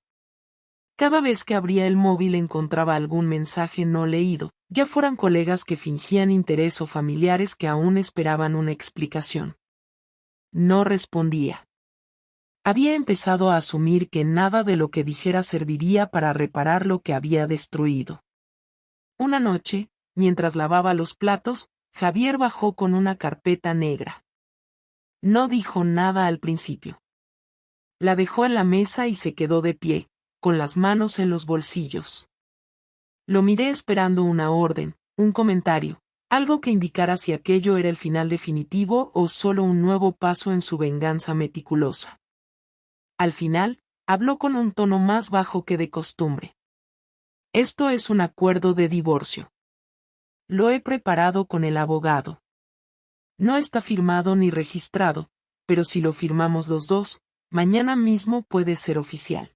Cada vez que abría el móvil encontraba algún mensaje no leído, ya fueran colegas que fingían interés o familiares que aún esperaban una explicación. No respondía. Había empezado a asumir que nada de lo que dijera serviría para reparar lo que había destruido. Una noche, mientras lavaba los platos, Javier bajó con una carpeta negra. No dijo nada al principio. La dejó en la mesa y se quedó de pie, con las manos en los bolsillos. Lo miré esperando una orden, un comentario, algo que indicara si aquello era el final definitivo o solo un nuevo paso en su venganza meticulosa. Al final, habló con un tono más bajo que de costumbre. Esto es un acuerdo de divorcio. Lo he preparado con el abogado. No está firmado ni registrado, pero si lo firmamos los dos, mañana mismo puede ser oficial.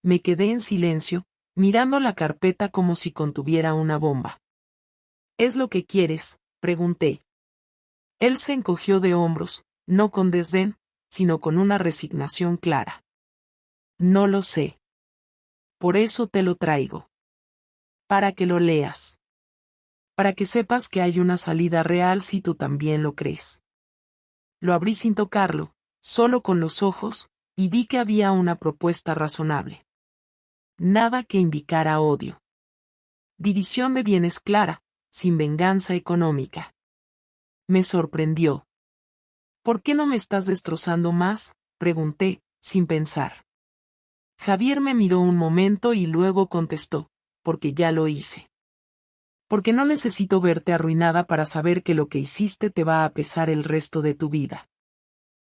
Me quedé en silencio, mirando la carpeta como si contuviera una bomba. ¿Es lo que quieres?, pregunté. Él se encogió de hombros, no con desdén, sino con una resignación clara. No lo sé. Por eso te lo traigo. Para que lo leas. Para que sepas que hay una salida real si tú también lo crees. Lo abrí sin tocarlo, solo con los ojos, y vi que había una propuesta razonable. Nada que indicara odio. División de bienes clara, sin venganza económica. Me sorprendió. ¿Por qué no me estás destrozando más?, pregunté, sin pensar. Javier me miró un momento y luego contestó, porque ya lo hice. Porque no necesito verte arruinada para saber que lo que hiciste te va a pesar el resto de tu vida.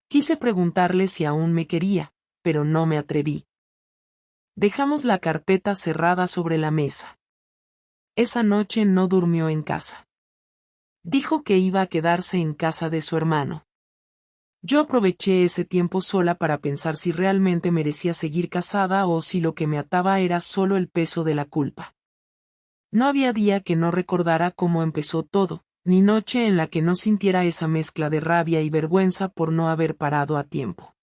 Quise preguntarle si aún me quería, pero no me atreví. Dejamos la carpeta cerrada sobre la mesa. Esa noche no durmió en casa. Dijo que iba a quedarse en casa de su hermano. Yo aproveché ese tiempo sola para pensar si realmente merecía seguir casada o si lo que me ataba era solo el peso de la culpa. No había día que no recordara cómo empezó todo, ni noche en la que no sintiera esa mezcla de rabia y vergüenza por no haber parado a tiempo.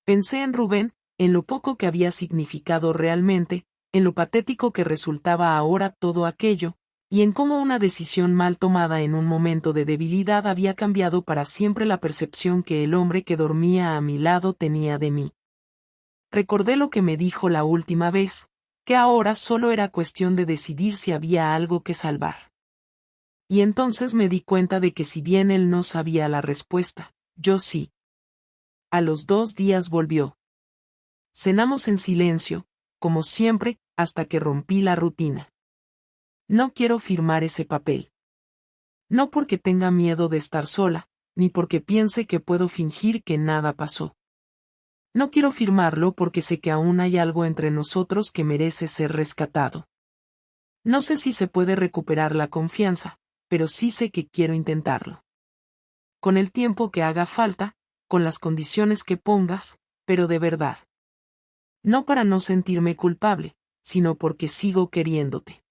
Pensé en Rubén, en lo poco que había significado realmente, en lo patético que resultaba ahora todo aquello, y en cómo una decisión mal tomada en un momento de debilidad había cambiado para siempre la percepción que el hombre que dormía a mi lado tenía de mí. Recordé lo que me dijo la última vez, que ahora solo era cuestión de decidir si había algo que salvar. Y entonces me di cuenta de que si bien él no sabía la respuesta, yo sí. A los 2 días volvió. Cenamos en silencio, como siempre, hasta que rompí la rutina. No quiero firmar ese papel. No porque tenga miedo de estar sola, ni porque piense que puedo fingir que nada pasó. No quiero firmarlo porque sé que aún hay algo entre nosotros que merece ser rescatado. No sé si se puede recuperar la confianza, pero sí sé que quiero intentarlo. Con el tiempo que haga falta, con las condiciones que pongas, pero de verdad. No para no sentirme culpable, sino porque sigo queriéndote.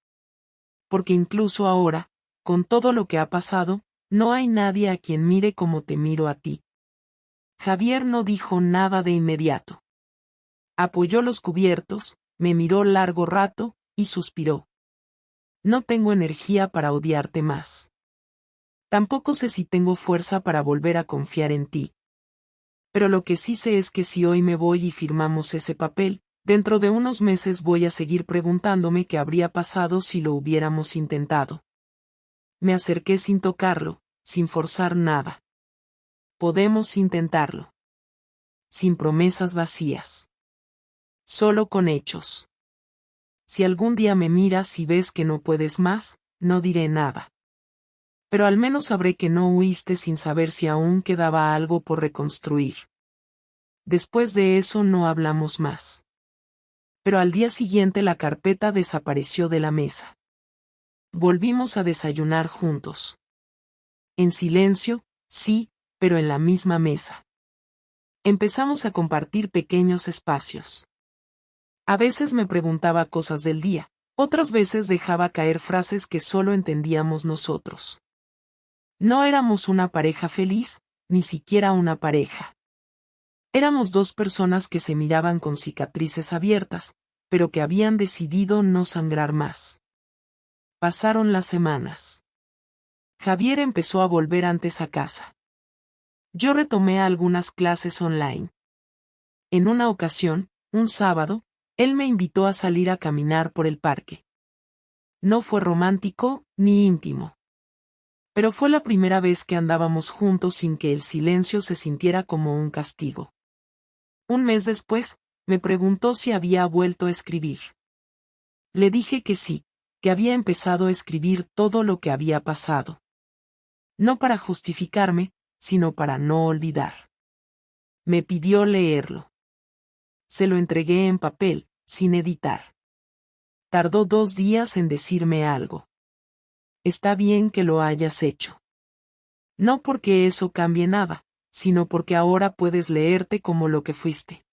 Porque incluso ahora, con todo lo que ha pasado, no hay nadie a quien mire como te miro a ti. Javier no dijo nada de inmediato. Apoyó los cubiertos, me miró largo rato, y suspiró. No tengo energía para odiarte más. Tampoco sé si tengo fuerza para volver a confiar en ti. Pero lo que sí sé es que si hoy me voy y firmamos ese papel, dentro de unos meses voy a seguir preguntándome qué habría pasado si lo hubiéramos intentado. Me acerqué sin tocarlo, sin forzar nada. Podemos intentarlo. Sin promesas vacías. Solo con hechos. Si algún día me miras y ves que no puedes más, no diré nada. Pero al menos sabré que no huiste sin saber si aún quedaba algo por reconstruir. Después de eso no hablamos más. Pero al día siguiente la carpeta desapareció de la mesa. Volvimos a desayunar juntos. En silencio, sí, pero en la misma mesa. Empezamos a compartir pequeños espacios. A veces me preguntaba cosas del día, otras veces dejaba caer frases que solo entendíamos nosotros. No éramos una pareja feliz, ni siquiera una pareja. Éramos 2 personas que se miraban con cicatrices abiertas, pero que habían decidido no sangrar más. Pasaron las semanas. Javier empezó a volver antes a casa. Yo retomé algunas clases online. En una ocasión, un sábado, él me invitó a salir a caminar por el parque. No fue romántico, ni íntimo. Pero fue la primera vez que andábamos juntos sin que el silencio se sintiera como un castigo. Un mes después, me preguntó si había vuelto a escribir. Le dije que sí, que había empezado a escribir todo lo que había pasado. No para justificarme, sino para no olvidar. Me pidió leerlo. Se lo entregué en papel, sin editar. Tardó 2 días en decirme algo. Está bien que lo hayas hecho. No porque eso cambie nada, sino porque ahora puedes leerte como lo que fuiste.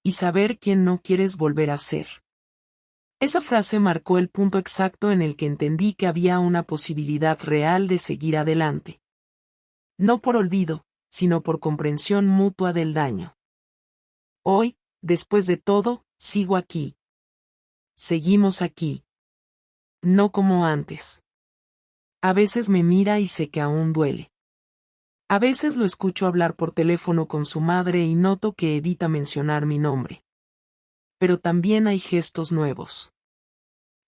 Y saber quién no quieres volver a ser. Esa frase marcó el punto exacto en el que entendí que había una posibilidad real de seguir adelante. No por olvido, sino por comprensión mutua del daño. Hoy, después de todo, sigo aquí. Seguimos aquí. No como antes. A veces me mira y sé que aún duele. A veces lo escucho hablar por teléfono con su madre y noto que evita mencionar mi nombre. Pero también hay gestos nuevos.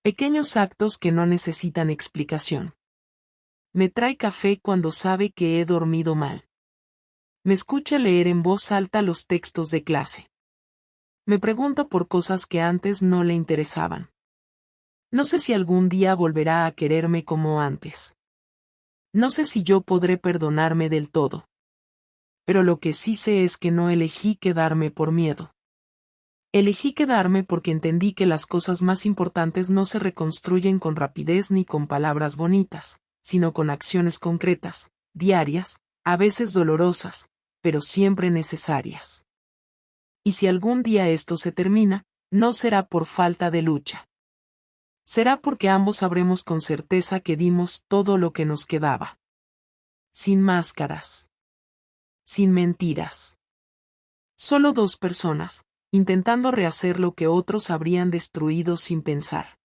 Pequeños actos que no necesitan explicación. Me trae café cuando sabe que he dormido mal. Me escucha leer en voz alta los textos de clase. Me pregunta por cosas que antes no le interesaban. No sé si algún día volverá a quererme como antes. No sé si yo podré perdonarme del todo. Pero lo que sí sé es que no elegí quedarme por miedo. Elegí quedarme porque entendí que las cosas más importantes no se reconstruyen con rapidez ni con palabras bonitas, sino con acciones concretas, diarias, a veces dolorosas, pero siempre necesarias. Y si algún día esto se termina, no será por falta de lucha. Será porque ambos sabremos con certeza que dimos todo lo que nos quedaba. Sin máscaras. Sin mentiras. Solo 2 personas, intentando rehacer lo que otros habrían destruido sin pensar.